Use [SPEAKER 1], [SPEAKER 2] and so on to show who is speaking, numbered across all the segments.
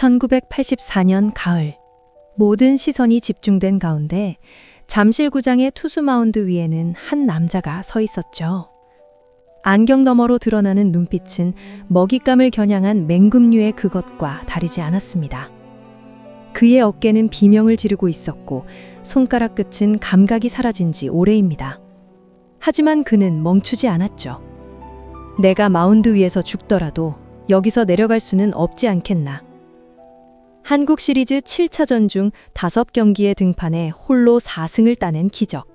[SPEAKER 1] 1984년 가을, 모든 시선이 집중된 가운데 잠실구장의 투수 마운드 위에는 한 남자가 서 있었죠. 안경 너머로 드러나는 눈빛은 먹잇감을 겨냥한 맹금류의 그것과 다르지 않았습니다. 그의 어깨는 비명을 지르고 있었고 손가락 끝은 감각이 사라진 지 오래입니다. 하지만 그는 멈추지 않았죠. 내가 마운드 위에서 죽더라도 여기서 내려갈 수는 없지 않겠나. 한국 시리즈 7차전 중 5경기에 등판해 홀로 4승을 따낸 기적.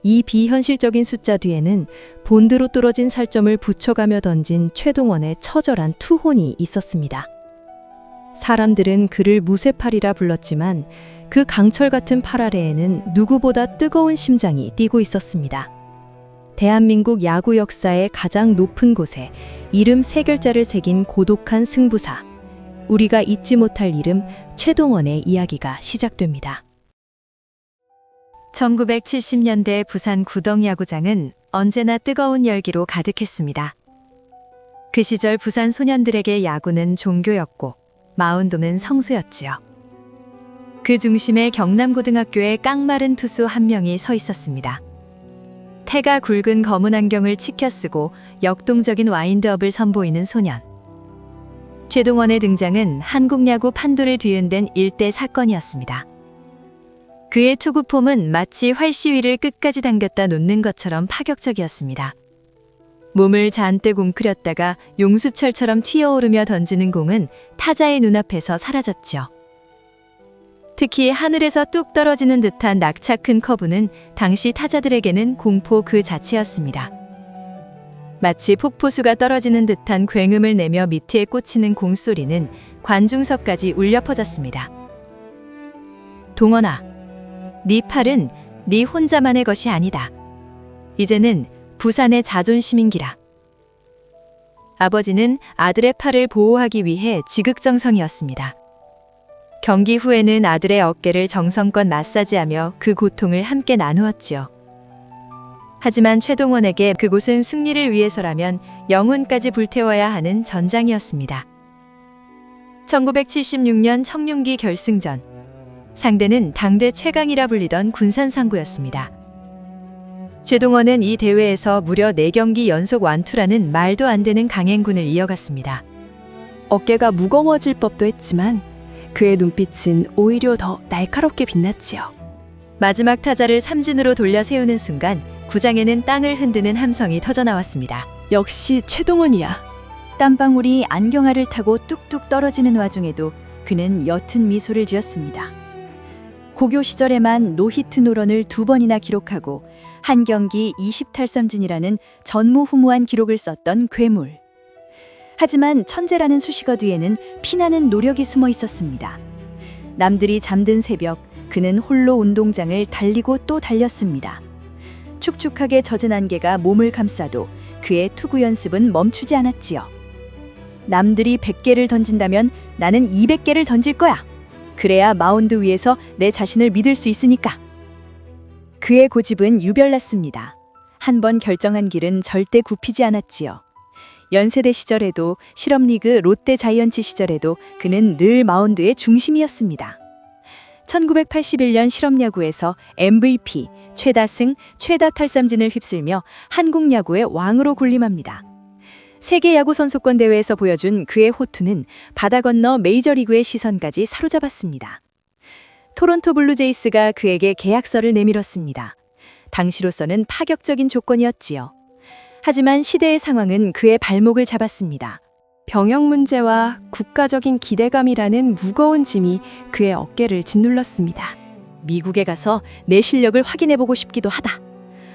[SPEAKER 1] 이 비현실적인 숫자 뒤에는 본드로 뚫어진 살점을 붙여가며 던진 최동원의 처절한 투혼이 있었습니다. 사람들은 그를 무쇠팔이라 불렀지만 그 강철 같은 팔 아래에는 누구보다 뜨거운 심장이 뛰고 있었습니다. 대한민국 야구 역사의 가장 높은 곳에 이름 3글자를 새긴 고독한 승부사. 우리가 잊지 못할 이름 최동원의 이야기가 시작됩니다.
[SPEAKER 2] 1970년대 부산 구덕야구장은 언제나 뜨거운 열기로 가득했습니다. 그 시절 부산 소년들에게 야구는 종교였고 마운드는 성수였지요. 그 중심에 경남고등학교의 깡마른 투수 한 명이 서 있었습니다. 태가 굵은 검은 안경을 치켜 쓰고 역동적인 와인드업을 선보이는 소년. 최동원의 등장은 한국 야구 판도를 뒤흔든 일대 사건이었습니다. 그의 투구 폼은 마치 활시위를 끝까지 당겼다 놓는 것처럼 파격적이었습니다. 몸을 잔뜩 웅크렸다가 용수철처럼 튀어오르며 던지는 공은 타자의 눈앞에서 사라졌죠. 특히 하늘에서 뚝 떨어지는 듯한 낙차 큰 커브는 당시 타자들에게는 공포 그 자체였습니다. 마치 폭포수가 떨어지는 듯한 굉음을 내며 미트에 꽂히는 공소리는 관중석까지 울려 퍼졌습니다. 동원아, 네 팔은 네 혼자만의 것이 아니다. 이제는 부산의 자존심인기라. 아버지는 아들의 팔을 보호하기 위해 지극정성이었습니다. 경기 후에는 아들의 어깨를 정성껏 마사지하며 그 고통을 함께 나누었지요. 하지만 최동원에게 그곳은 승리를 위해서라면 영혼까지 불태워야 하는 전장이었습니다. 1976년 청룡기 결승전. 상대는 당대 최강이라 불리던 군산상구였습니다. 최동원은 이 대회에서 무려 4경기 연속 완투라는 말도 안 되는 강행군을 이어갔습니다.
[SPEAKER 3] 어깨가 무거워질 법도 했지만 그의 눈빛은 오히려 더 날카롭게 빛났지요.
[SPEAKER 2] 마지막 타자를 삼진으로 돌려 세우는 순간 구장에는 땅을 흔드는 함성이 터져나왔습니다.
[SPEAKER 3] 역시 최동원이야.
[SPEAKER 4] 땀방울이 안경알을 타고 뚝뚝 떨어지는 와중에도 그는 옅은 미소를 지었습니다. 고교 시절에만 노히트 노런을 2번이나 기록하고 한 경기 20탈삼진이라는 전무후무한 기록을 썼던 괴물. 하지만 천재라는 수식어 뒤에는 피나는 노력이 숨어 있었습니다. 남들이 잠든 새벽, 그는 홀로 운동장을 달리고 또 달렸습니다. 축축하게 젖은 안개가 몸을 감싸도 그의 투구 연습은 멈추지 않았지요. 남들이 100개를 던진다면 나는 200개를 던질 거야. 그래야 마운드 위에서 내 자신을 믿을 수 있으니까. 그의 고집은 유별났습니다. 한 번 결정한 길은 절대 굽히지 않았지요. 연세대 시절에도 실업리그 롯데 자이언츠 시절에도 그는 늘 마운드의 중심이었습니다. 1981년 실업야구에서 MVP, 최다승, 최다 탈삼진을 휩쓸며 한국 야구의 왕으로 군림합니다. 세계 야구 선수권 대회에서 보여준 그의 호투는 바다 건너 메이저리그의 시선까지 사로잡았습니다. 토론토 블루제이스가 그에게 계약서를 내밀었습니다. 당시로서는 파격적인 조건이었지요. 하지만 시대의 상황은 그의 발목을 잡았습니다.
[SPEAKER 3] 병역 문제와 국가적인 기대감이라는 무거운 짐이 그의 어깨를 짓눌렀습니다.
[SPEAKER 4] 미국에 가서 내 실력을 확인해보고 싶기도 하다.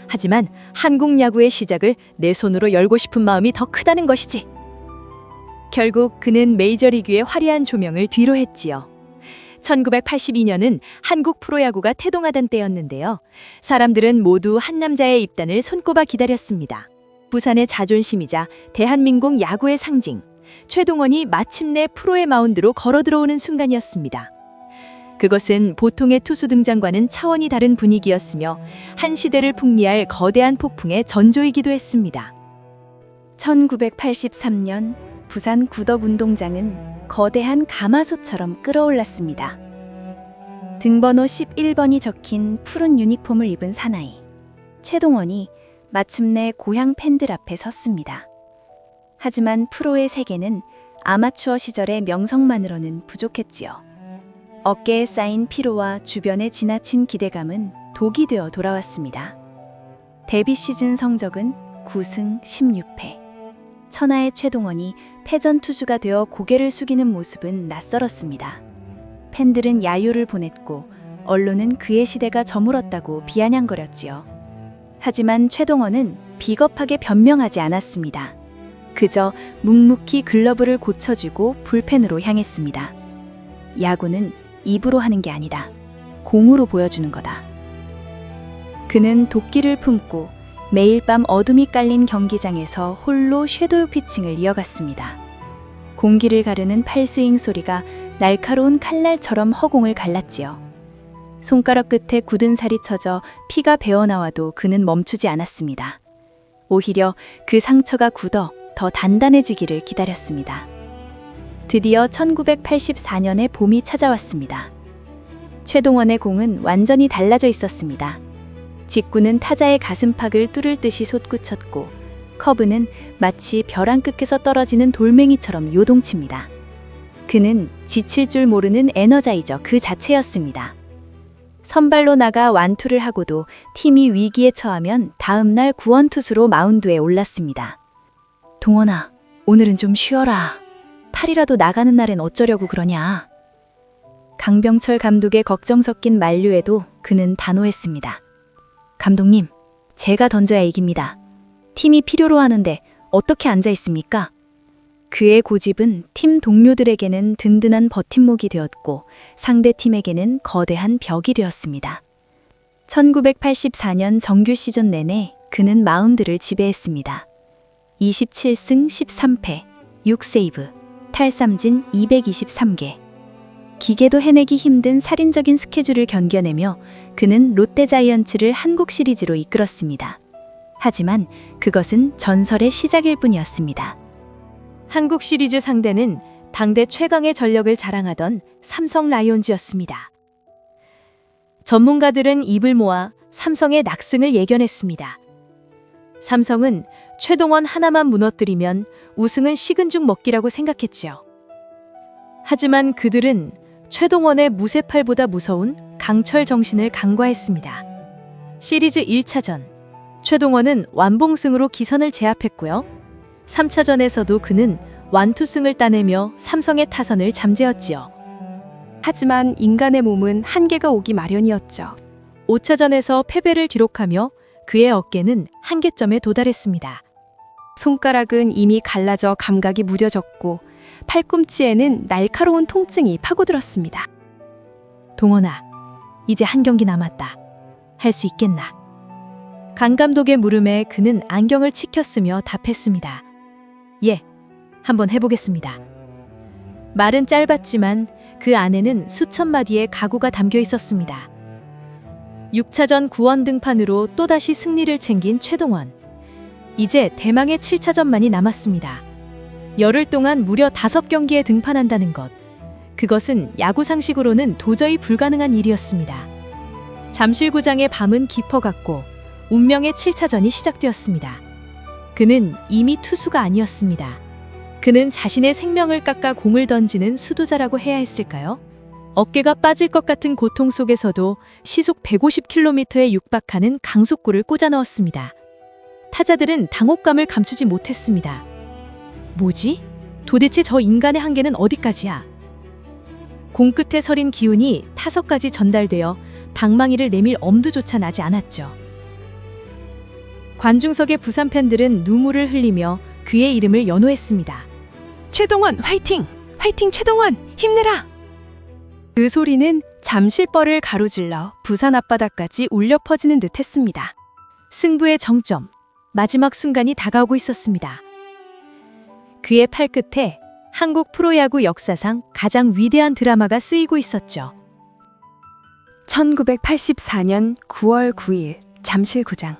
[SPEAKER 4] 하지만 한국 야구의 시작을 내 손으로 열고 싶은 마음이 더 크다는 것이지. 결국 그는 메이저리그의 화려한 조명을 뒤로 했지요. 1982년은 한국 프로야구가 태동하던 때였는데요. 사람들은 모두 한 남자의 입단을 손꼽아 기다렸습니다. 부산의 자존심이자 대한민국 야구의 상징, 최동원이 마침내 프로의 마운드로 걸어 들어오는 순간이었습니다. 그것은 보통의 투수 등장과는 차원이 다른 분위기였으며 한 시대를 풍미할 거대한 폭풍의 전조이기도 했습니다.
[SPEAKER 5] 1983년
[SPEAKER 4] 부산 구덕운동장은 거대한 가마솥처럼 끓어올랐습니다. 등번호 11번이 적힌 푸른 유니폼을 입은 사나이 최동원이 마침내 고향 팬들 앞에 섰습니다. 하지만 프로의 세계는 아마추어 시절의 명성만으로는 부족했지요. 어깨에 쌓인 피로와 주변에 지나친 기대감은 독이 되어 돌아왔습니다. 데뷔 시즌 성적은 9승 16패. 천하의 최동원이 패전 투수가 되어 고개를 숙이는 모습은 낯설었습니다. 팬들은 야유를 보냈고 언론은 그의 시대가 저물었다고 비아냥거렸지요. 하지만 최동원은 비겁하게 변명하지 않았습니다. 그저 묵묵히 글러브를 고쳐주고 불펜으로 향했습니다. 야구는 입으로 하는 게 아니다. 공으로 보여주는 거다. 그는 도끼를 품고 매일 밤 어둠이 깔린 경기장에서 홀로 섀도우 피칭을 이어갔습니다. 공기를 가르는 팔스윙 소리가 날카로운 칼날처럼 허공을 갈랐지요. 손가락 끝에 굳은 살이 쳐져 피가 배어나와도 그는 멈추지 않았습니다. 오히려 그 상처가 굳어 더 단단해지기를 기다렸습니다. 드디어 1984년의 봄이 찾아왔습니다. 최동원의 공은 완전히 달라져 있었습니다. 직구는 타자의 가슴팍을 뚫을 듯이 솟구쳤고 커브는 마치 벼랑 끝에서 떨어지는 돌멩이처럼 요동칩니다. 그는 지칠 줄 모르는 에너자이저 그 자체였습니다. 선발로 나가 완투를 하고도 팀이 위기에 처하면 다음날 구원투수로 마운드에 올랐습니다. 동원아, 오늘은 좀 쉬어라. 팔이라도 나가는 날엔 어쩌려고 그러냐. 강병철 감독의 걱정 섞인 만류에도 그는 단호했습니다. 감독님, 제가 던져야 이깁니다. 팀이 필요로 하는데 어떻게 앉아 있습니까? 그의 고집은 팀 동료들에게는 든든한 버팀목이 되었고 상대팀에게는 거대한 벽이 되었습니다. 1984년 정규 시즌 내내 그는 마운드를 지배했습니다. 27승 13패, 6세이브, 탈삼진 223개. 기계도 해내기 힘든 살인적인 스케줄을 견뎌내며 그는 롯데자이언츠를 한국 시리즈로 이끌었습니다. 하지만 그것은 전설의 시작일 뿐이었습니다.
[SPEAKER 2] 한국 시리즈 상대는 당대 최강의 전력을 자랑하던 삼성 라이온즈였습니다. 전문가들은 입을 모아 삼성의 낙승을 예견했습니다. 삼성은 최동원 하나만 무너뜨리면 우승은 식은 죽 먹기라고 생각했지요. 하지만 그들은 최동원의 무쇠팔보다 무서운 강철 정신을 간과했습니다. 시리즈 1차전, 최동원은 완봉승으로 기선을 제압했고요. 3차전에서도 그는 완투승을 따내며 삼성의 타선을 잠재웠지요.
[SPEAKER 3] 하지만 인간의 몸은 한계가 오기 마련이었죠.
[SPEAKER 2] 5차전에서 패배를 기록하며 그의 어깨는 한계점에 도달했습니다.
[SPEAKER 3] 손가락은 이미 갈라져 감각이 무뎌졌고 팔꿈치에는 날카로운 통증이 파고들었습니다.
[SPEAKER 2] 동원아, 이제 한 경기 남았다. 할 수 있겠나? 강 감독의 물음에 그는 안경을 치켰으며 답했습니다. 예, 한번 해보겠습니다. 말은 짧았지만 그 안에는 수천 마디의 각오가 담겨 있었습니다. 6차전 9원 등판으로 또다시 승리를 챙긴 최동원. 이제 대망의 7차전만이 남았습니다. 열흘 동안 무려 5경기에 등판한다는 것. 그것은 야구 상식으로는 도저히 불가능한 일이었습니다. 잠실구장의 밤은 깊어갔고 운명의 7차전이 시작되었습니다. 그는 이미 투수가 아니었습니다. 그는 자신의 생명을 깎아 공을 던지는 수도자라고 해야 했을까요? 어깨가 빠질 것 같은 고통 속에서도 시속 150km에 육박하는 강속구를 꽂아 넣었습니다. 타자들은 당혹감을 감추지 못했습니다. 뭐지? 도대체 저 인간의 한계는 어디까지야? 공 끝에 서린 기운이 타석까지 전달되어 방망이를 내밀 엄두조차 나지 않았죠. 관중석의 부산 팬들은 눈물을 흘리며 그의 이름을 연호했습니다.
[SPEAKER 3] 최동원 화이팅! 화이팅 최동원! 힘내라! 그 소리는 잠실벌을 가로질러 부산 앞바다까지 울려 퍼지는 듯 했습니다.
[SPEAKER 2] 승부의 정점, 마지막 순간이 다가오고 있었습니다. 그의 팔끝에 한국 프로야구 역사상 가장 위대한 드라마가 쓰이고 있었죠.
[SPEAKER 3] 1984년 9월 9일 잠실구장.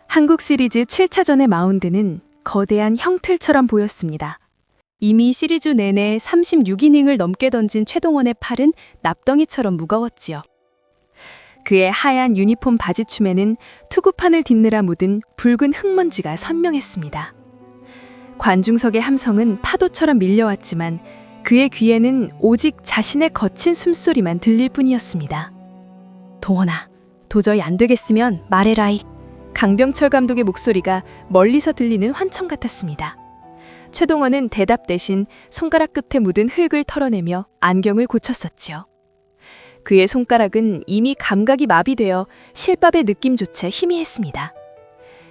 [SPEAKER 3] 한국 시리즈 7차전의 마운드는 거대한 형틀처럼 보였습니다. 이미 시리즈 내내 36이닝을 넘게 던진 최동원의 팔은 납덩이처럼 무거웠지요. 그의 하얀 유니폼 바지춤에는 투구판을 딛느라 묻은 붉은 흙먼지가 선명했습니다. 관중석의 함성은 파도처럼 밀려왔지만 그의 귀에는 오직 자신의 거친 숨소리만 들릴 뿐이었습니다. 동원아, 도저히 안 되겠으면 말해라이. 강병철 감독의 목소리가 멀리서 들리는 환청 같았습니다. 최동원은 대답 대신 손가락 끝에 묻은 흙을 털어내며 안경을 고쳤었지요. 그의 손가락은 이미 감각이 마비되어 실밥의 느낌조차 희미했습니다.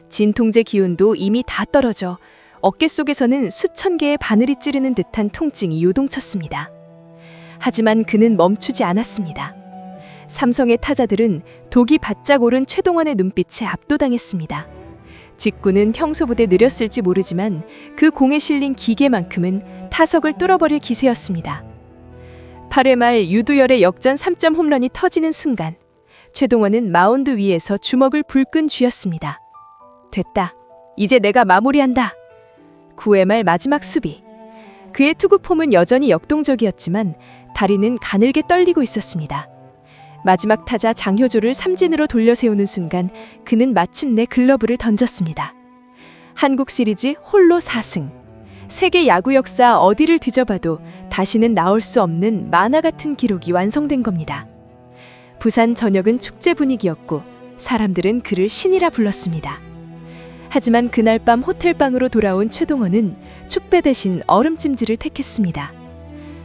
[SPEAKER 3] 진통제 기운도 이미 다 떨어져 어깨 속에서는 수천 개의 바늘이 찌르는 듯한 통증이 요동쳤습니다. 하지만 그는 멈추지 않았습니다. 삼성의 타자들은 독이 바짝 오른 최동원의 눈빛에 압도당했습니다. 직구는 평소보다 느렸을지 모르지만 그 공에 실린 기계만큼은 타석을 뚫어버릴 기세였습니다. 8회 말 유두열의 역전 3점 홈런이 터지는 순간 최동원은 마운드 위에서 주먹을 불끈 쥐었습니다. 됐다. 이제 내가 마무리한다. 9회 말 마지막 수비. 그의 투구 폼은 여전히 역동적이었지만 다리는 가늘게 떨리고 있었습니다. 마지막 타자 장효조를 삼진으로 돌려세우는 순간 그는 마침내 글러브를 던졌습니다. 한국 시리즈 홀로 4승. 세계 야구 역사 어디를 뒤져봐도 다시는 나올 수 없는 만화 같은 기록이 완성된 겁니다. 부산 전역은 축제 분위기였고 사람들은 그를 신이라 불렀습니다. 하지만 그날 밤 호텔방으로 돌아온 최동원은 축배 대신 얼음찜질을 택했습니다.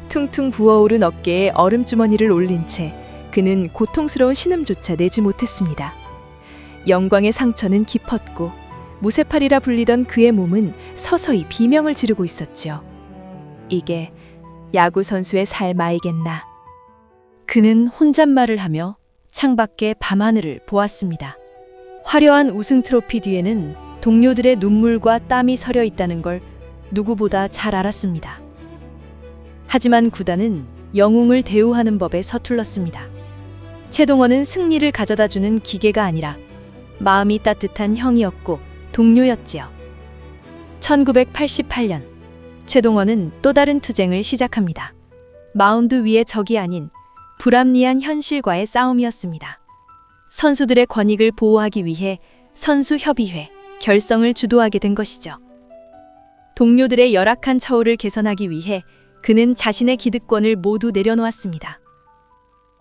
[SPEAKER 3] 퉁퉁 부어오른 어깨에 얼음주머니를 올린 채 그는 고통스러운 신음조차 내지 못했습니다. 영광의 상처는 깊었고 무쇠팔이라 불리던 그의 몸은 서서히 비명을 지르고 있었지요. 이게 야구 선수의 삶아이겠나.
[SPEAKER 2] 그는 혼잣말을 하며 창밖의 밤하늘을 보았습니다. 화려한 우승 트로피 뒤에는 동료들의 눈물과 땀이 서려 있다는 걸 누구보다 잘 알았습니다. 하지만 구단은 영웅을 대우하는 법에 서툴렀습니다. 최동원은 승리를 가져다주는 기계가 아니라 마음이 따뜻한 형이었고 동료였지요. 1988년 최동원은 또 다른 투쟁을 시작합니다. 마운드 위의 적이 아닌 불합리한 현실과의 싸움이었습니다. 선수들의 권익을 보호하기 위해 선수협의회 결성을 주도하게 된 것이죠. 동료들의 열악한 처우를 개선하기 위해 그는 자신의 기득권을 모두 내려놓았습니다.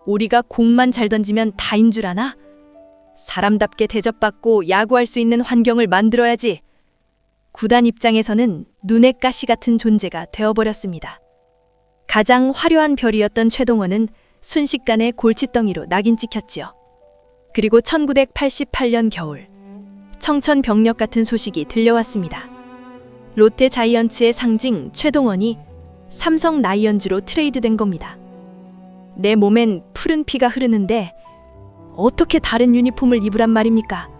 [SPEAKER 2] 우리가 공만 잘 던지면 다인 줄 아나? 사람답게 대접받고 야구할 수 있는 환경을 만들어야지. 구단 입장에서는 눈의 가시 같은 존재가 되어버렸습니다. 가장 화려한 별이었던 최동원은 순식간에 골칫덩이로 낙인 찍혔지요. 그리고 1988년 겨울, 청천벽력 같은 소식이 들려왔습니다. 롯데 자이언츠의 상징 최동원이 삼성 라이언즈로 트레이드된 겁니다. 내 몸엔 푸른 피가 흐르는데 어떻게 다른 유니폼을 입으란 말입니까?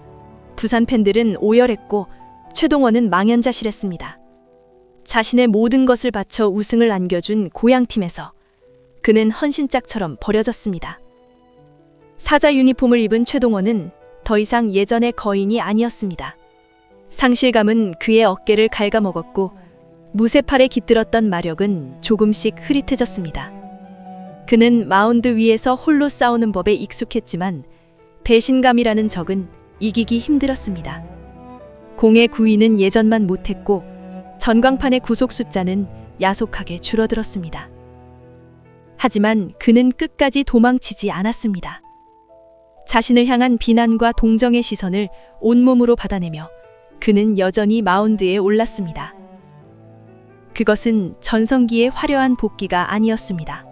[SPEAKER 2] 부산 팬들은 오열했고 최동원은 망연자실했습니다. 자신의 모든 것을 바쳐 우승을 안겨준 고향팀에서 그는 헌신짝처럼 버려졌습니다. 사자 유니폼을 입은 최동원은 더 이상 예전의 거인이 아니었습니다. 상실감은 그의 어깨를 갉아먹었고 무쇠팔에 깃들었던 마력은 조금씩 흐릿해졌습니다. 그는 마운드 위에서 홀로 싸우는 법에 익숙했지만 배신감이라는 적은 이기기 힘들었습니다. 공의 구위는 예전만 못했고 전광판의 구속 숫자는 야속하게 줄어들었습니다. 하지만 그는 끝까지 도망치지 않았습니다. 자신을 향한 비난과 동정의 시선을 온몸으로 받아내며 그는 여전히 마운드에 올랐습니다. 그것은 전성기의 화려한 복귀가 아니었습니다.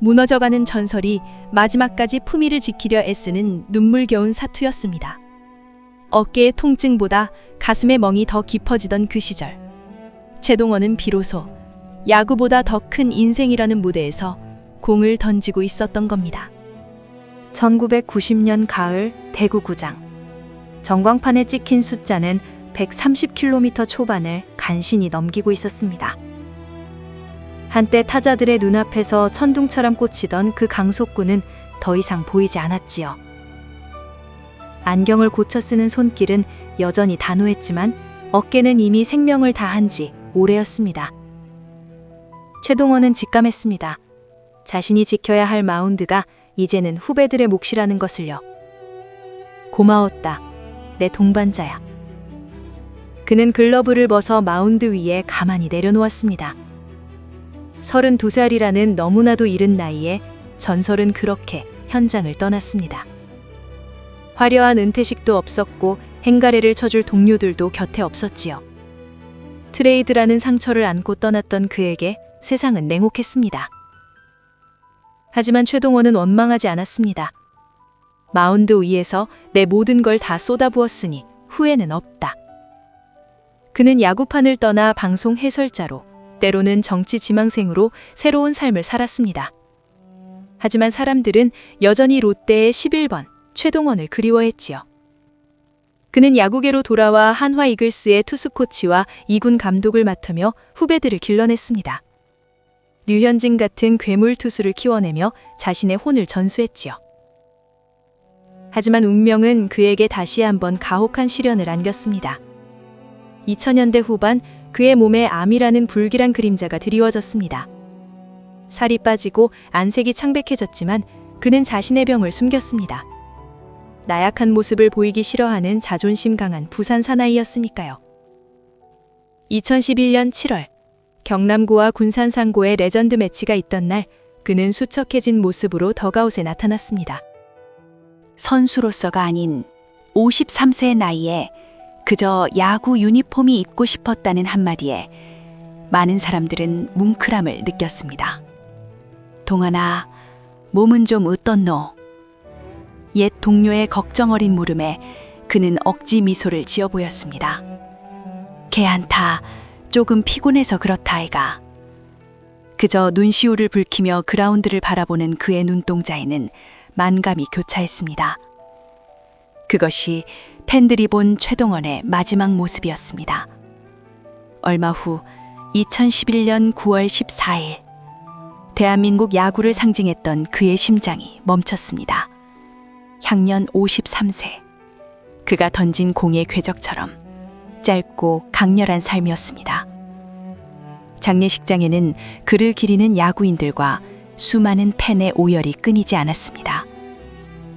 [SPEAKER 2] 무너져가는 전설이 마지막까지 품위를 지키려 애쓰는 눈물겨운 사투였습니다. 어깨의 통증보다 가슴의 멍이 더 깊어지던 그 시절, 최동원은 비로소 야구보다 더 큰 인생이라는 무대에서 공을 던지고 있었던 겁니다.
[SPEAKER 1] 1990년 가을 대구구장. 전광판에 찍힌 숫자는 130km 초반을 간신히 넘기고 있었습니다. 한때 타자들의 눈앞에서 천둥처럼 꽂히던 그 강속구는 더 이상 보이지 않았지요. 안경을 고쳐 쓰는 손길은 여전히 단호했지만 어깨는 이미 생명을 다한 지 오래였습니다. 최동원은 직감했습니다. 자신이 지켜야 할 마운드가 이제는 후배들의 몫이라는 것을요. 고마웠다. 내 동반자야. 그는 글러브를 벗어 마운드 위에 가만히 내려놓았습니다. 32살이라는 너무나도 이른 나이에 전설은 그렇게 현장을 떠났습니다. 화려한 은퇴식도 없었고 행가래를 쳐줄 동료들도 곁에 없었지요. 트레이드라는 상처를 안고 떠났던 그에게 세상은 냉혹했습니다. 하지만 최동원은 원망하지 않았습니다. 마운드 위에서 내 모든 걸 다 쏟아부었으니 후회는 없다. 그는 야구판을 떠나 방송 해설자로, 때로는 정치 지망생으로 새로운 삶을 살았습니다. 하지만 사람들은 여전히 롯데의 11번 최동원을 그리워했지요. 그는 야구계로 돌아와 한화 이글스의 투수 코치와 2군 감독을 맡으며 후배들을 길러냈습니다. 류현진 같은 괴물 투수를 키워내며 자신의 혼을 전수했지요. 하지만 운명은 그에게 다시 한번 가혹한 시련을 안겼습니다. 2000년대 후반 그의 몸에 암이라는 불길한 그림자가 드리워졌습니다. 살이 빠지고 안색이 창백해졌지만 그는 자신의 병을 숨겼습니다. 나약한 모습을 보이기 싫어하는 자존심 강한 부산 사나이였으니까요. 2011년 7월 경남고와 군산상고의 레전드 매치가 있던 날 그는 수척해진 모습으로 더가웃에 나타났습니다.
[SPEAKER 4] 선수로서가 아닌 53세의 나이에 그저 야구 유니폼이 입고 싶었다는 한마디에 많은 사람들은 뭉클함을 느꼈습니다. 동아나, 몸은 좀 어떻노? 옛 동료의 걱정 어린 물음에 그는 억지 미소를 지어 보였습니다. 걔한타 조금 피곤해서 그렇다 아이가. 그저 눈시울을 붉히며 그라운드를 바라보는 그의 눈동자에는 만감이 교차했습니다. 그것이 팬들이 본 최동원의 마지막 모습이었습니다. 얼마 후 2011년 9월 14일 대한민국 야구를 상징했던 그의 심장이 멈췄습니다. 향년 53세. 그가 던진 공의 궤적처럼 짧고 강렬한 삶이었습니다. 장례식장에는 그를 기리는 야구인들과 수많은 팬의 오열이 끊이지 않았습니다.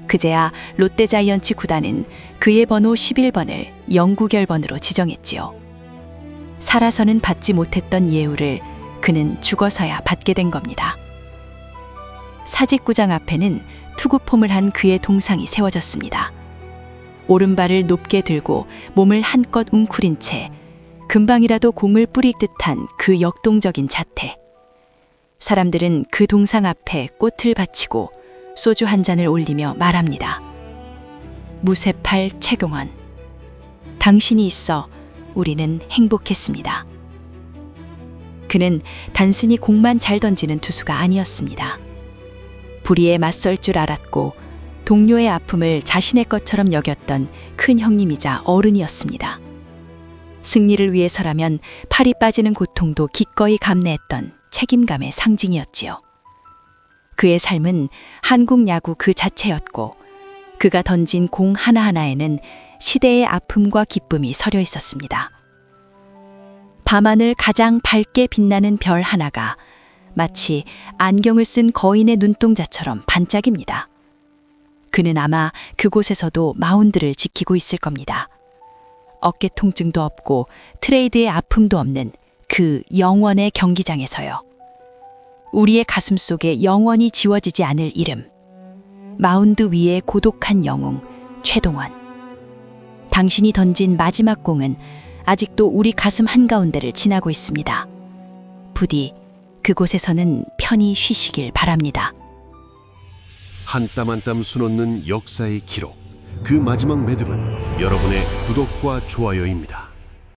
[SPEAKER 4] 그제야 롯데자이언츠 구단은 그의 번호 11번을 영구결번으로 지정했지요. 살아서는 받지 못했던 예우를 그는 죽어서야 받게 된 겁니다. 사직구장 앞에는 투구폼을 한 그의 동상이 세워졌습니다. 오른발을 높게 들고 몸을 한껏 웅크린 채 금방이라도 공을 뿌릴 듯한 그 역동적인 자태. 사람들은 그 동상 앞에 꽃을 바치고 소주 한 잔을 올리며 말합니다. 무쇠팔 최동원. 당신이 있어 우리는 행복했습니다. 그는 단순히 공만 잘 던지는 투수가 아니었습니다. 불의에 맞설 줄 알았고 동료의 아픔을 자신의 것처럼 여겼던 큰 형님이자 어른이었습니다. 승리를 위해서라면 팔이 빠지는 고통도 기꺼이 감내했던 책임감의 상징이었지요. 그의 삶은 한국 야구 그 자체였고 그가 던진 공 하나하나에는 시대의 아픔과 기쁨이 서려 있었습니다. 밤하늘 가장 밝게 빛나는 별 하나가 마치 안경을 쓴 거인의 눈동자처럼 반짝입니다. 그는 아마 그곳에서도 마운드를 지키고 있을 겁니다. 어깨 통증도 없고 트레이드의 아픔도 없는 그 영원의 경기장에서요. 우리의 가슴 속에 영원히 지워지지 않을 이름. 마운드 위의 고독한 영웅 최동원. 당신이 던진 마지막 공은 아직도 우리 가슴 한가운데를 지나고 있습니다. 부디 그곳에서는 편히 쉬시길 바랍니다.
[SPEAKER 5] 한 땀 한 땀 수놓는 역사의 기록. 그 마지막 매듭은 여러분의 구독과 좋아요입니다.